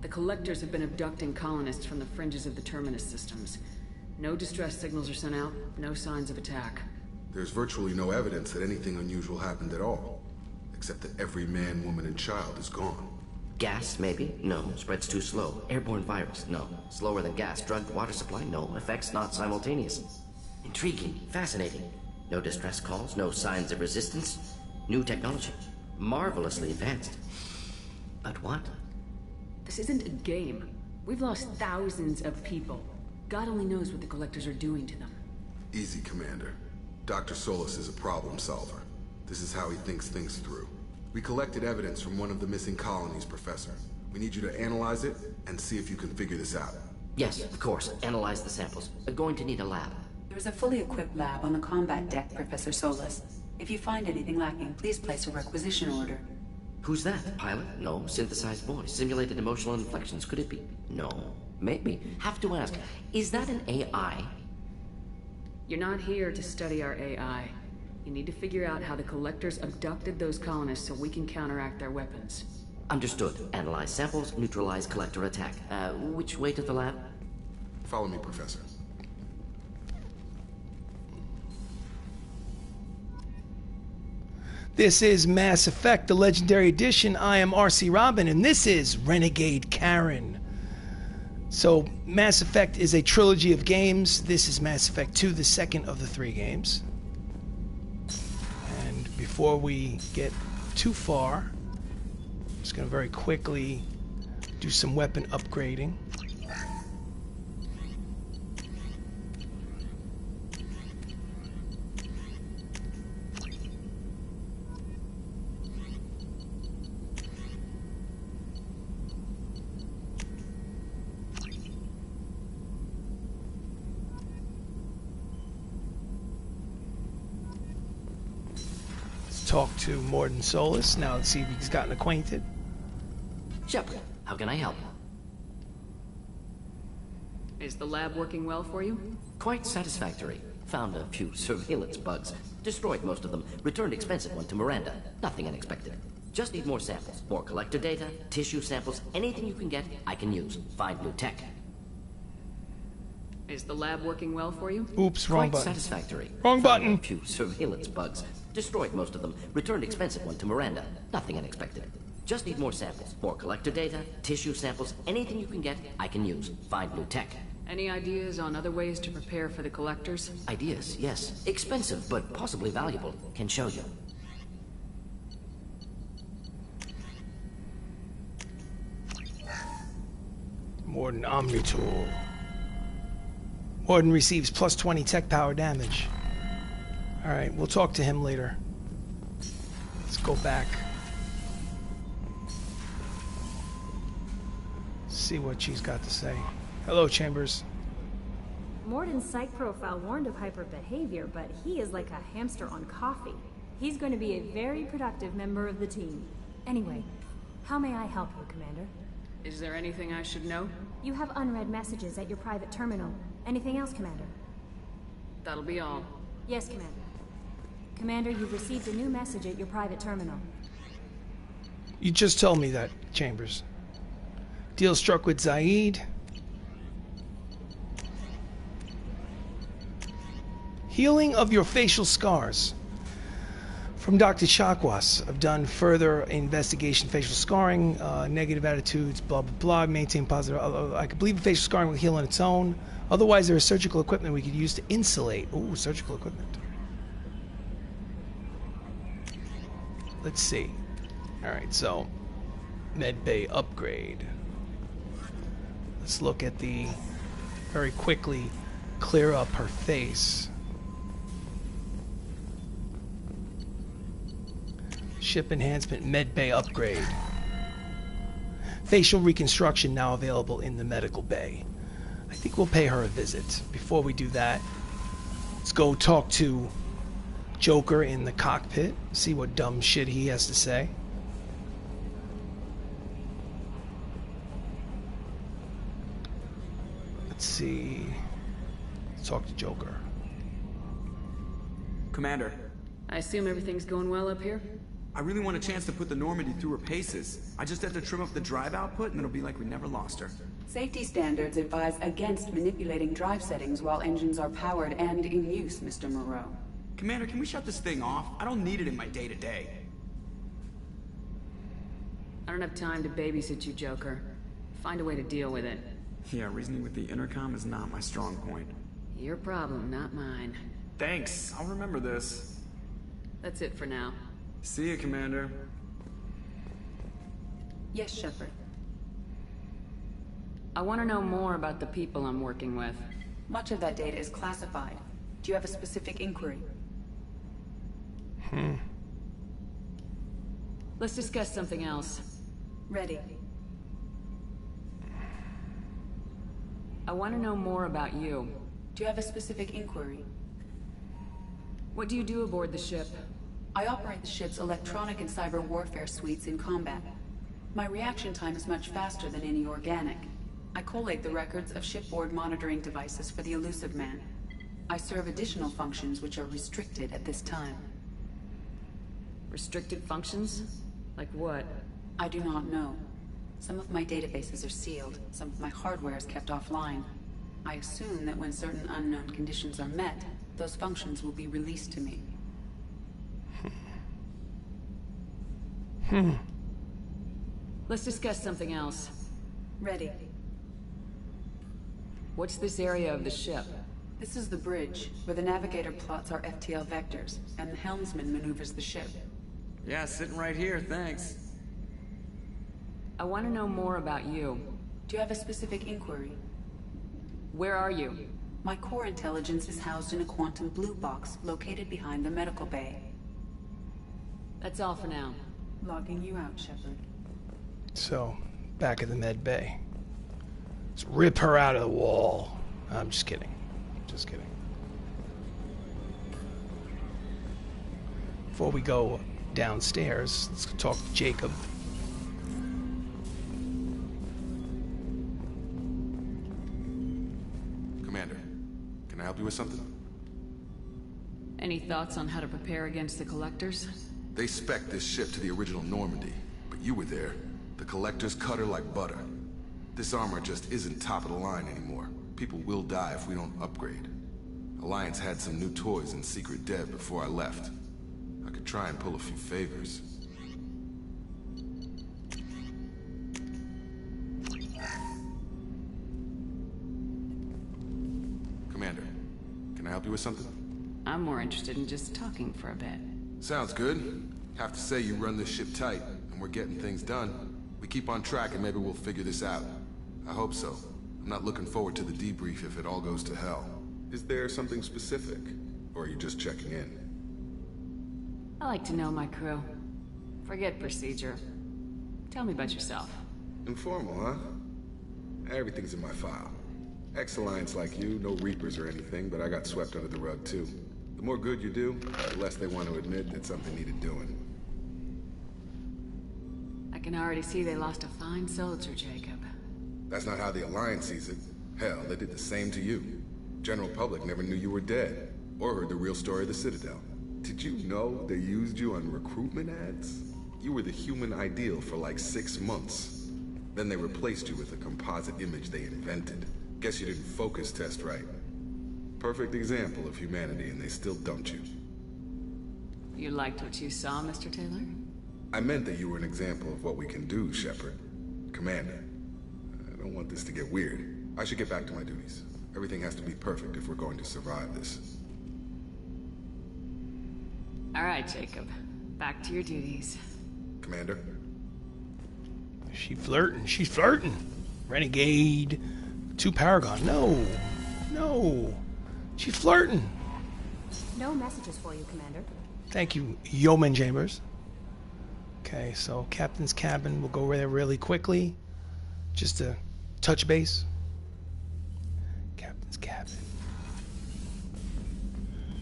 The Collectors have been abducting colonists from the fringes of the Terminus systems. No distress signals are sent out, no signs of attack. There's virtually no evidence that anything unusual happened at all. Except that every man, woman, and child is gone. Gas, maybe? No. Spreads too slow. Airborne virus? No. Slower than gas. Drugged water supply? No. Effects not simultaneous. Intriguing. Fascinating. No distress calls. No signs of resistance. New technology. Marvelously advanced. But what? This isn't a game. We've lost thousands of people. God only knows what the Collectors are doing to them. Easy, Commander. Dr. Solis is a problem solver. This is how he thinks things through. We collected evidence from one of the missing colonies, Professor. We need you to analyze it and see if you can figure this out. Yes, of course. Analyze the samples. We're going to need a lab. There's a fully equipped lab on the combat deck, Professor Solis. If you find anything lacking, please place a requisition order. Who's that? Pilot? No. Synthesized voice. Simulated emotional inflections. Could it be? No. Maybe. Have to ask. Is that an AI? You're not here to study our AI. You need to figure out how the Collectors abducted those colonists so we can counteract their weapons. Understood. Analyze samples, neutralize Collector attack. Which way to the lab? Follow me, Professor. This is Mass Effect, the Legendary Edition. I am RC Robbin, and this is Renegade Karen. So, Mass Effect is a trilogy of games. This is Mass Effect 2, the second of the 3 games. And before we get too far, I'm just going to very quickly do some weapon upgrading. Talk to Morden Solis. Now let's see if he's gotten acquainted. Shepard, how can I help? Is the lab working well for you? Quite satisfactory. Found a few surveillance bugs. Destroyed most of them. Returned expensive one to Miranda. Nothing unexpected. Just need more samples. More collector data, tissue samples, anything you can get, I can use. Find new tech. Is the lab working well for you? Oops, wrong Quite button. satisfactory. Wrong Found button. a few surveillance bugs. Destroyed most of them. Returned expensive one to Miranda. Nothing unexpected. Just need more samples. More collector data, tissue samples, anything you can get, I can use. Find new tech. Any ideas on other ways to prepare for the Collectors? Ideas, yes. Expensive, but possibly valuable. Can show you. Morden Omnitool. Morden receives plus 20 tech power damage. Alright, we'll talk to him later. Let's go back. See what she's got to say. Hello, Chambers. Morden's psych profile warned of hyper behavior, but he is like a hamster on coffee. He's going to be a very productive member of the team. Anyway, how may I help you, Commander? Is there anything I should know? You have unread messages at your private terminal. Anything else, Commander? That'll be all. Yes, Commander. Commander, you've received a new message at your private terminal. You just told me that, Chambers. Deal struck with Zaid. Healing of your facial scars. From Dr. Chakwas. I've done further investigation, facial scarring, negative attitudes, blah, blah, blah, maintain positive. I could believe facial scarring will heal on its own. Otherwise, there is surgical equipment we could use to insulate. Ooh, surgical equipment. Let's see. Alright, so med bay upgrade. Let's look at the very quickly clear up her face. Ship enhancement med bay upgrade. Facial reconstruction now available in the medical bay. I think we'll pay her a visit. Before we do that, let's go talk to Joker in the cockpit, see what dumb shit he has to say. Let's see. Let's talk to Joker. Commander. I assume everything's going well up here? I really want a chance to put the Normandy through her paces. I just have to trim up the drive output and it'll be like we never lost her. Safety standards advise against manipulating drive settings while engines are powered and in use, Mr. Moreau. Commander, can we shut this thing off? I don't need it in my day-to-day. I don't have time to babysit you, Joker. Find a way to deal with it. Yeah, reasoning with the intercom is not my strong point. Your problem, not mine. Thanks, I'll remember this. That's it for now. See you, Commander. Yes, Shepard. I want to know more about the people I'm working with. Much of that data is classified. Do you have a specific inquiry? Let's discuss something else. Ready. I want to know more about you. Do you have a specific inquiry? What do you do aboard the ship? I operate the ship's electronic and cyber warfare suites in combat. My reaction time is much faster than any organic. I collate the records of shipboard monitoring devices for the Elusive Man. I serve additional functions which are restricted at this time. Restricted functions? Like what? I do not know. Some of my databases are sealed, some of my hardware is kept offline. I assume that when certain unknown conditions are met, those functions will be released to me. Let's discuss something else. Ready. What's this area of the ship? This is the bridge, where the navigator plots our FTL vectors, and the helmsman maneuvers the ship. Yeah, sitting right here, thanks. I want to know more about you. Do you have a specific inquiry? Where are you? My core intelligence is housed in a quantum blue box located behind the medical bay. That's all for now. Logging you out, Shepard. So, back at the med bay. Let's rip her out of the wall. I'm just kidding. Just kidding. Before we go downstairs, let's talk to Jacob. Commander, can I help you with something? Any thoughts on how to prepare against the Collectors? They spec'd this ship to the original Normandy, but you were there. The Collectors cut her like butter. This armor just isn't top of the line anymore. People will die if we don't upgrade. Alliance had some new toys in secret dev before I left. I could try and pull a few favors. Commander, can I help you with something? I'm more interested in just talking for a bit. Sounds good. Have to say you run this ship tight, and we're getting things done. We keep on track and maybe we'll figure this out. I hope so. I'm not looking forward to the debrief if it all goes to hell. Is there something specific? Or are you just checking in? I like to know my crew. Forget procedure. Tell me about yourself. Informal, huh? Everything's in my file. Ex-Alliance like you, no Reapers or anything, but I got swept under the rug too. The more good you do, the less they want to admit that something needed doing. I can already see they lost a fine soldier, Jacob. That's not how the Alliance sees it. Hell, they did the same to you. General public never knew you were dead, or heard the real story of the Citadel. Did you know they used you on recruitment ads? You were the human ideal for like 6 months. Then they replaced you with a composite image they invented. Guess you didn't focus test right. Perfect example of humanity, and they still dumped you. You liked what you saw, Mr. Taylor? I meant that you were an example of what we can do, Shepard. Commander, I don't want this to get weird. I should get back to my duties. Everything has to be perfect if we're going to survive this. All right, Jacob. Back to your duties. Commander? She flirting. She's flirting. Renegade. 2 Paragon. No. No. She's flirting. No messages for you, Commander. Thank you, Yeoman Chambers. Okay, so Captain's cabin. We'll go there really quickly. Just to touch base. Captain's cabin.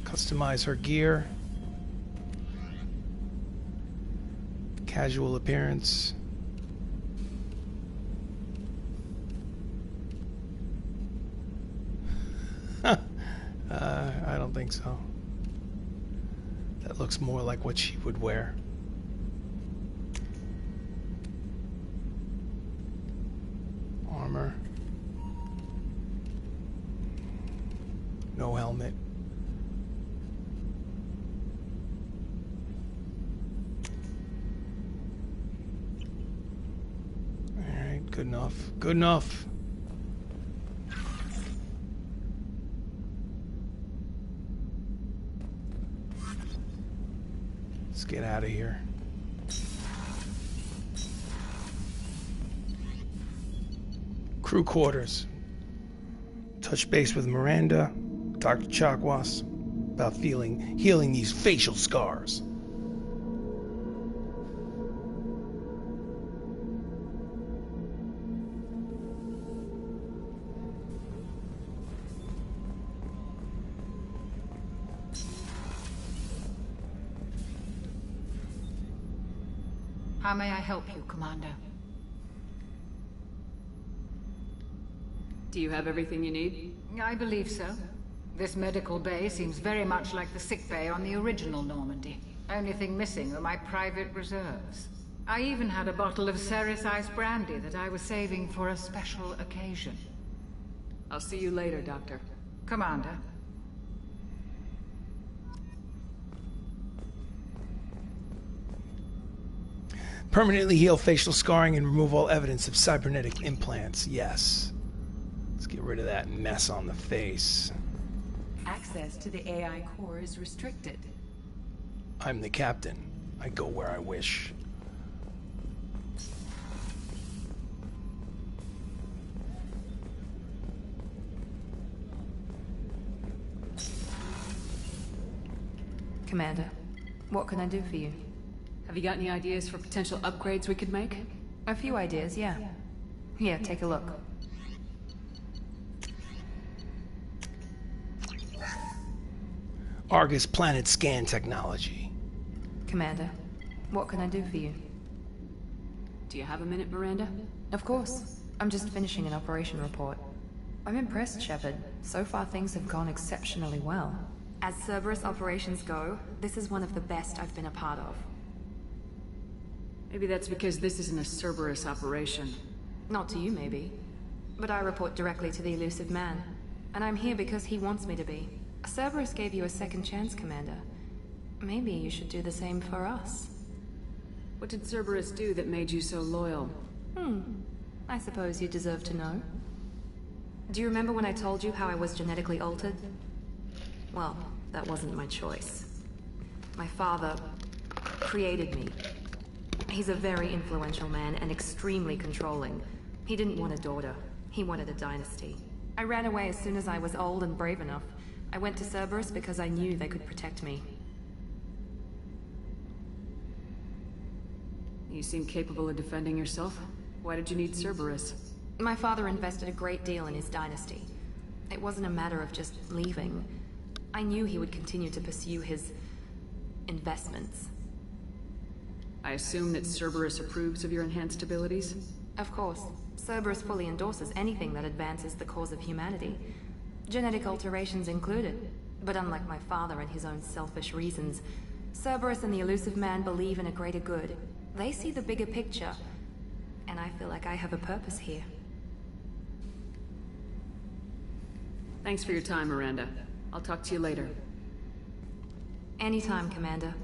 Customize her gear. Casual appearance. I don't think so. That looks more like what she would wear. helmet. Alright, good enough. Good enough. Let's get out of here. Crew quarters. Touch base with Miranda, Dr. Chakwas, about healing these facial scars. How may I help you, Commander? Do you have everything you need? I believe so. This medical bay seems very much like the sick bay on the original Normandy. Only thing missing are my private reserves. I even had a bottle of Ceres Ice brandy that I was saving for a special occasion. I'll see you later, Doctor. Commander. Permanently heal facial scarring and remove all evidence of cybernetic implants. Yes. Let's get rid of that mess on the face. Access to the AI core is restricted. I'm the captain. I go where I wish. Commander, what can I do for you? Have you got any ideas for potential upgrades we could make? A few ideas, yeah. Here, take a look. Argus planet scan technology. Commander, what can I do for you? Do you have a minute, Miranda? Of course. I'm just finishing an operation report. I'm impressed, Shepard. So far things have gone exceptionally well. As Cerberus operations go, this is one of the best I've been a part of. Maybe that's because this isn't a Cerberus operation. Not to you, maybe. But I report directly to the elusive man. And I'm here because he wants me to be. Cerberus gave you a second chance, Commander. Maybe you should do the same for us. What did Cerberus do that made you so loyal? I suppose you deserve to know. Do you remember when I told you how I was genetically altered? Well, that wasn't my choice. My father created me. He's a very influential man and extremely controlling. He didn't want a daughter. He wanted a dynasty. I ran away as soon as I was old and brave enough. I went to Cerberus because I knew they could protect me. You seem capable of defending yourself. Why did you need Cerberus? My father invested a great deal in his dynasty. It wasn't a matter of just leaving. I knew he would continue to pursue his investments. I assume that Cerberus approves of your enhanced abilities? Of course. Cerberus fully endorses anything that advances the cause of humanity. Genetic alterations included. But unlike my father and his own selfish reasons, Cerberus and the elusive man believe in a greater good. They see the bigger picture, and I feel like I have a purpose here. Thanks for your time, Miranda. I'll talk to you later. Anytime, Commander.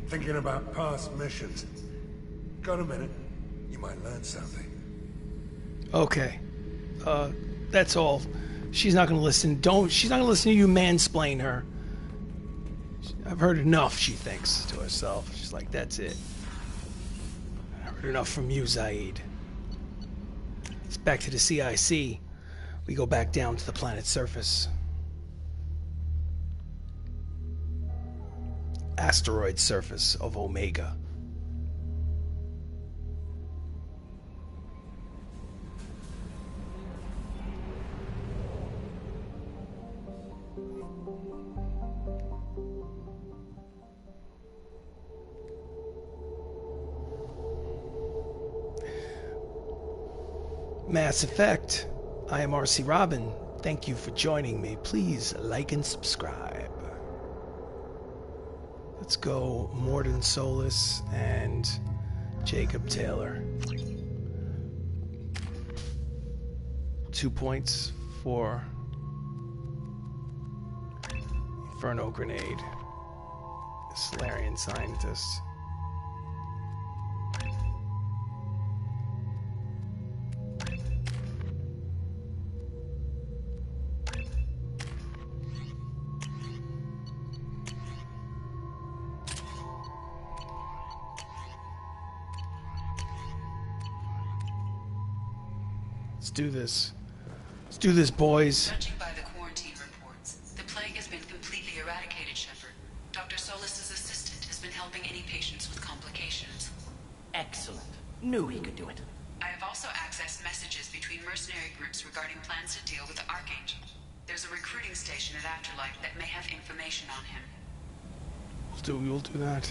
Thinking about past missions. Got a minute? You might learn something. Okay. That's all She's not going to listen. She's not going to listen to you mansplain her. I've heard enough, she thinks to herself. She's like, that's it. I heard enough from you, Zaid. It's back to the CIC. We go back down to the planet's surface. Asteroid surface of Omega. Mass Effect. I am RC Robbin. Thank you for joining me. Please like and subscribe. Let's go Morden Solis and Jacob Taylor. 2 points for Inferno Grenade. Solarian Scientist. Let's do this. Let's do this, boys. Judging by the quarantine reports, the plague has been completely eradicated, Shepard. Dr. Solis's assistant has been helping any patients with complications. Excellent. Knew he could do it. I have also accessed messages between mercenary groups regarding plans to deal with the Archangel. There's a recruiting station at Afterlife that may have information on him. We'll do that.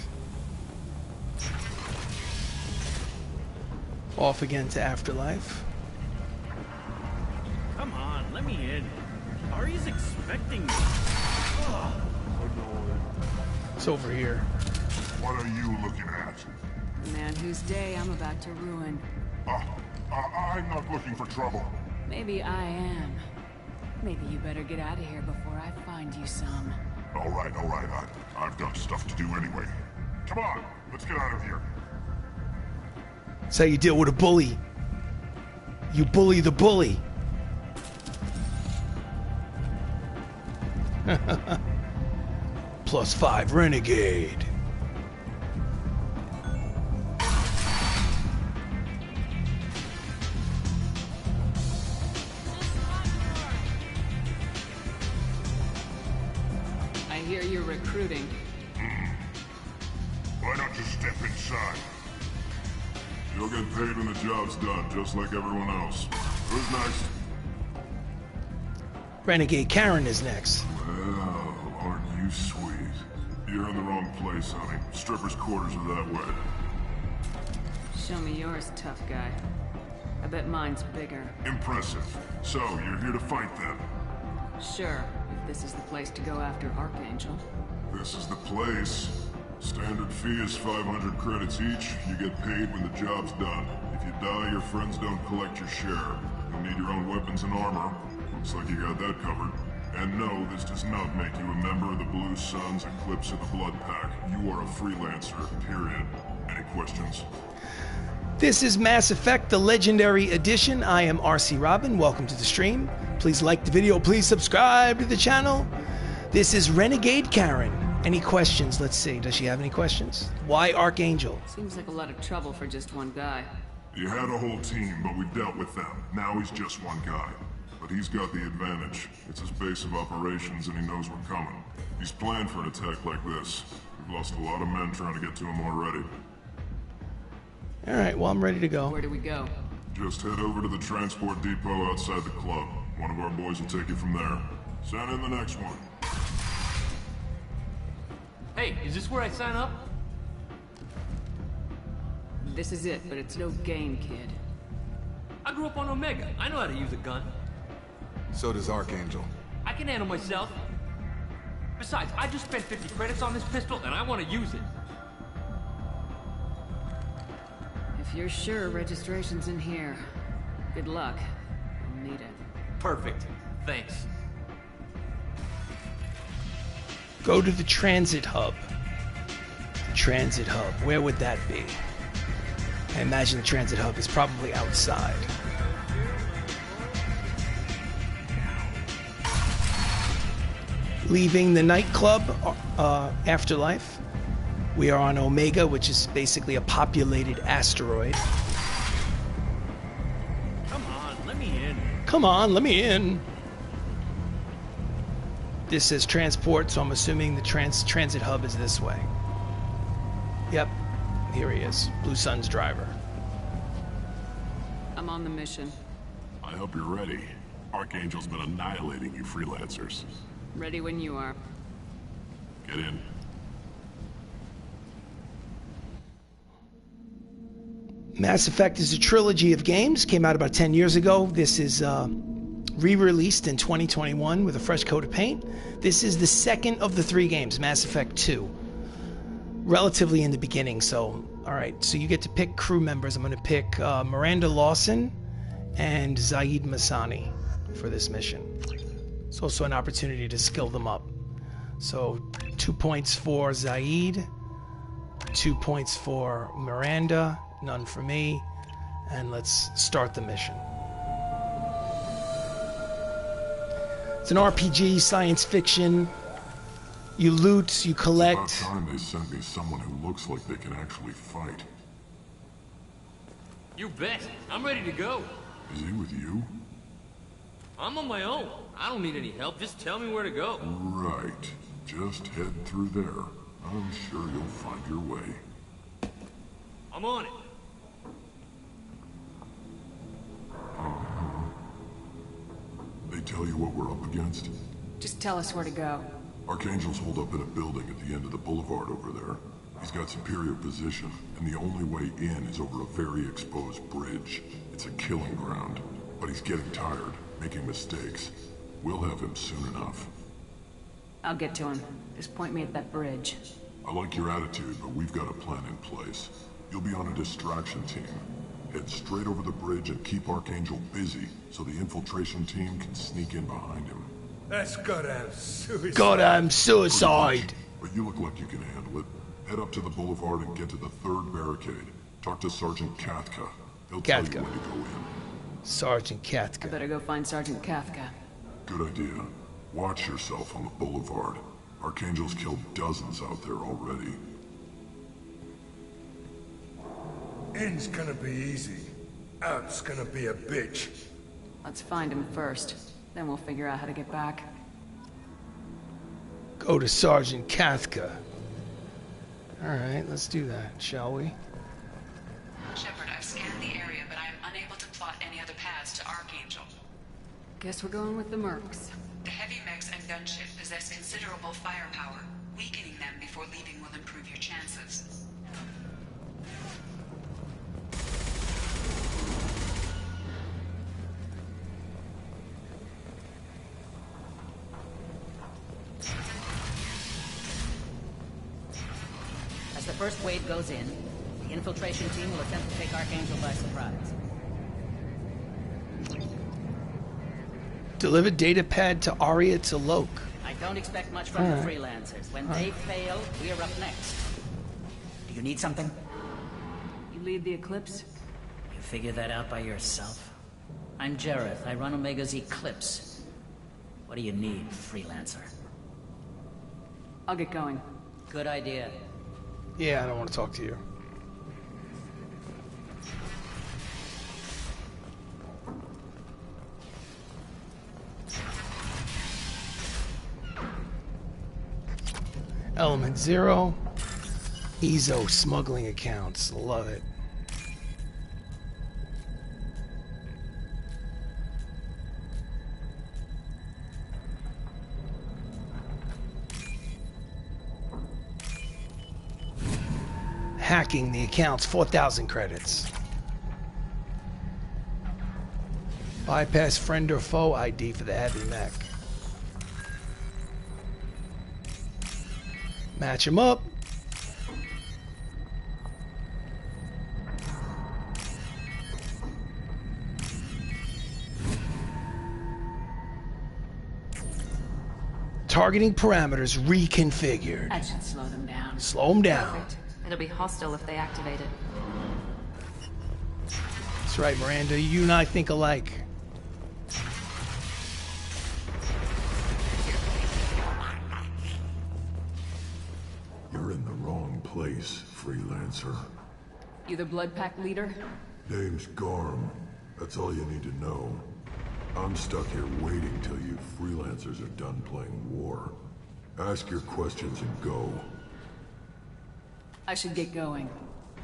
Off again to Afterlife. Come on, let me in. Ari's expecting me. It's over here. What are you looking at? The man whose day I'm about to ruin. I'm not looking for trouble. Maybe I am. Maybe you better get out of here before I find you some. All right. I've got stuff to do anyway. Come on, let's get out of here. That's how you deal with a bully. You bully the bully. +5 Renegade. I hear you're recruiting. Why don't you step inside? You'll get paid when the job's done, just like everyone else. Who's next? Renegade Karen is next. Well, aren't you sweet? You're in the wrong place, honey. Strippers' quarters are that way. Show me yours, tough guy. I bet mine's bigger. Impressive. So, you're here to fight then? Sure, if this is the place to go after Archangel. This is the place. Standard fee is 500 credits each. You get paid when the job's done. If you die, your friends don't collect your share. You'll need your own weapons and armor. Looks like you got that covered. And no, this does not make you a member of the Blue Suns, Eclipse, or the Blood Pack. You are a freelancer, period. Any questions? This is Mass Effect, the Legendary Edition. I am RC Robbin. Welcome to the stream. Please like the video. Please subscribe to the channel. This is Renegade Karen. Any questions? Let's see. Does she have any questions? Why Archangel? Seems like a lot of trouble for just one guy. You had a whole team, but we dealt with them. Now he's just one guy. But he's got the advantage. It's his base of operations and he knows we're coming. He's planned for an attack like this. We've lost a lot of men trying to get to him already. Alright, well, I'm ready to go. Where do we go? Just head over to the transport depot outside the club. One of our boys will take you from there. Send in the next one. Hey, is this where I sign up? This is it, but it's no game, kid. I grew up on Omega. I know how to use a gun. So does Archangel. I can handle myself. Besides, I just spent 50 credits on this pistol, and I want to use it. If you're sure registration's in here, good luck. I'll need it. Perfect. Thanks. Go to the transit hub. The transit hub. Where would that be? I imagine the transit hub is probably outside. Leaving the nightclub, Afterlife. We are on Omega, which is basically a populated asteroid. Come on, let me in. Come on, let me in. This says transport, so I'm assuming the transit hub is this way. Yep, here he is, Blue Sun's driver. I'm on the mission. I hope you're ready. Archangel's been annihilating you freelancers. Ready when you are. Get in. Mass Effect is a trilogy of games, came out about 10 years ago. This is re-released in 2021 with a fresh coat of paint. This is the second of the 3 games, Mass Effect 2. Relatively in the beginning, so alright, so you get to pick crew members. I'm going to pick Miranda Lawson and Zaid Masani for this mission. It's also an opportunity to skill them up. So 2 points for Zaid, 2 points for Miranda, none for me, and let's start the mission. It's an RPG, science fiction. You loot, you collect. It's about time they sent me someone who looks like they can actually fight. You bet. I'm ready to go. Is he with you? I'm on my own. I don't need any help. Just tell me where to go. Right. Just head through there. I'm sure you'll find your way. I'm on it. They tell you what we're up against? Just tell us where to go. Archangel's holed up in a building at the end of the boulevard over there. He's got superior position, and the only way in is over a very exposed bridge. It's a killing ground, but he's getting tired, making mistakes. We'll have him soon enough. I'll get to him. Just point me at that bridge. I like your attitude, but we've got a plan in place. You'll be on a distraction team. Head straight over the bridge and keep Archangel busy, so the infiltration team can sneak in behind him. That's goddamn suicide. Goddamn suicide. But you look like you can handle it. Head up to the boulevard and get to the 3rd barricade. Talk to Sergeant Kathka. He'll tell you when to go in. Sergeant I Kathka. better go find Sergeant Kafka. Good idea. Watch yourself on the boulevard. Archangel's killed dozens out there already. In's gonna be easy. Out's gonna be a bitch. Let's find him first. Then we'll figure out how to get back. Go to Sergeant Kathka. Alright, let's do that, shall we? Shepard, I've scanned the area, but I am unable to plot any other paths to Archangel. Guess we're going with the MERCS. The heavy mechs and gunship possess considerable firepower. Weakening them before leaving will improve your chances. As the first wave goes in, the infiltration team will attempt to take Archangel by surprise. Deliver data pad to Aria to Loke. I don't expect much from the freelancers. When they fail, we're up next. Do you need something? You lead the Eclipse? You figure that out by yourself? I'm Jareth. I run Omega's Eclipse. What do you need, freelancer? I'll get going. Good idea. Yeah, I don't want to talk to you. Element 0. Ezo smuggling accounts. Love it. Hacking the accounts, 4,000 credits. Bypass friend or foe ID for the heavy mech. Match them up. Targeting parameters reconfigured. That should slow them down. Slow them down. Perfect. It'll be hostile if they activate it. That's right, Miranda. You and I think alike. You the Blood Pack leader? Name's Garm. That's all you need to know. I'm stuck here waiting till you freelancers are done playing war. Ask your questions and go. I should get going.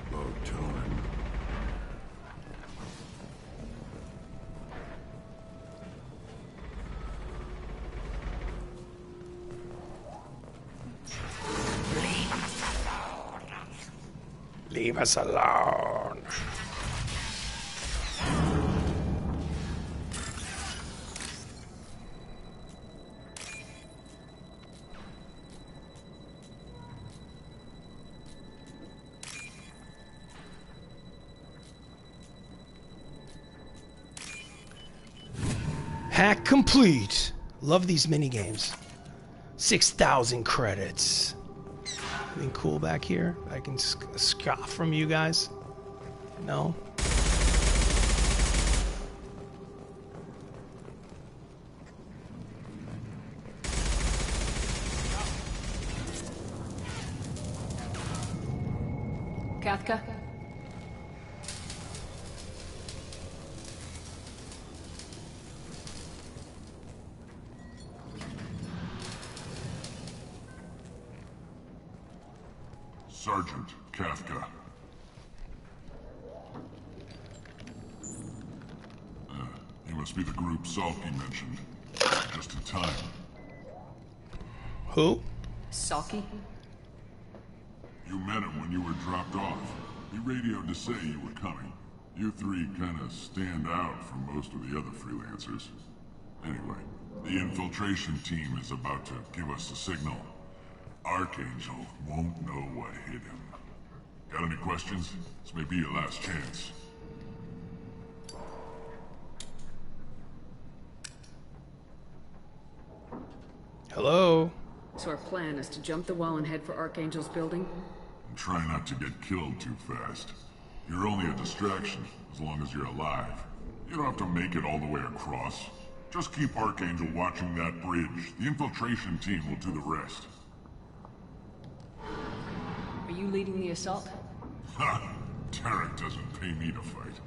About time. Leave us alone. Hack complete. Love these mini games. 6,000 credits. Anything cool back here? I can scoff from you guys? No? Kathka? Sergeant Kafka. You must be the group Salky mentioned. Just in time. Who? Salky? You met him when you were dropped off. He radioed to say you were coming. You three kinda stand out from most of the other freelancers. Anyway, the infiltration team is about to give us the signal. Archangel won't know what hit him. Got any questions? This may be your last chance. Hello? So our plan is to jump the wall and head for Archangel's building? And try not to get killed too fast. You're only a distraction, as long as you're alive. You don't have to make it all the way across. Just keep Archangel watching that bridge. The infiltration team will do the rest. Are you leading the assault? Ha! Tarek doesn't pay me to fight.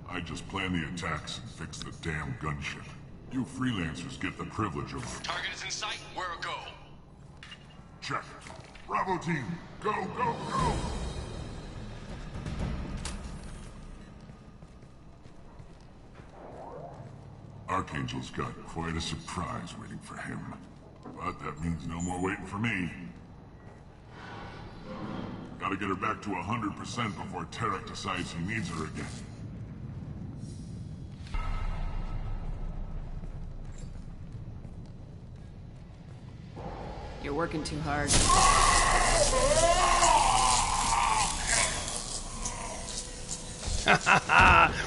I just plan the attacks and fix the damn gunship. You freelancers get the privilege of... Target is in sight. Where a go? Check. Bravo team, go, go, go! Archangel's got quite a surprise waiting for him. But that means no more waiting for me. Gotta get her back to 100% before Tarek decides he needs her again. You're working too hard.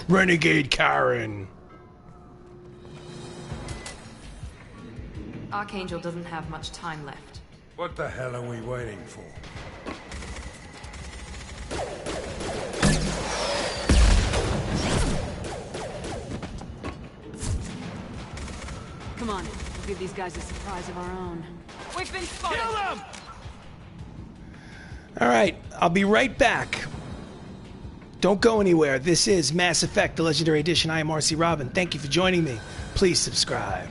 Renegade Karen. Archangel doesn't have much time left. What the hell are we waiting for? Come on, we'll give these guys a surprise of our own. We've been spotted! Kill them! Alright, I'll be right back. Don't go anywhere. This is Mass Effect, the Legendary Edition. I am RC Robbin. Thank you for joining me. Please subscribe.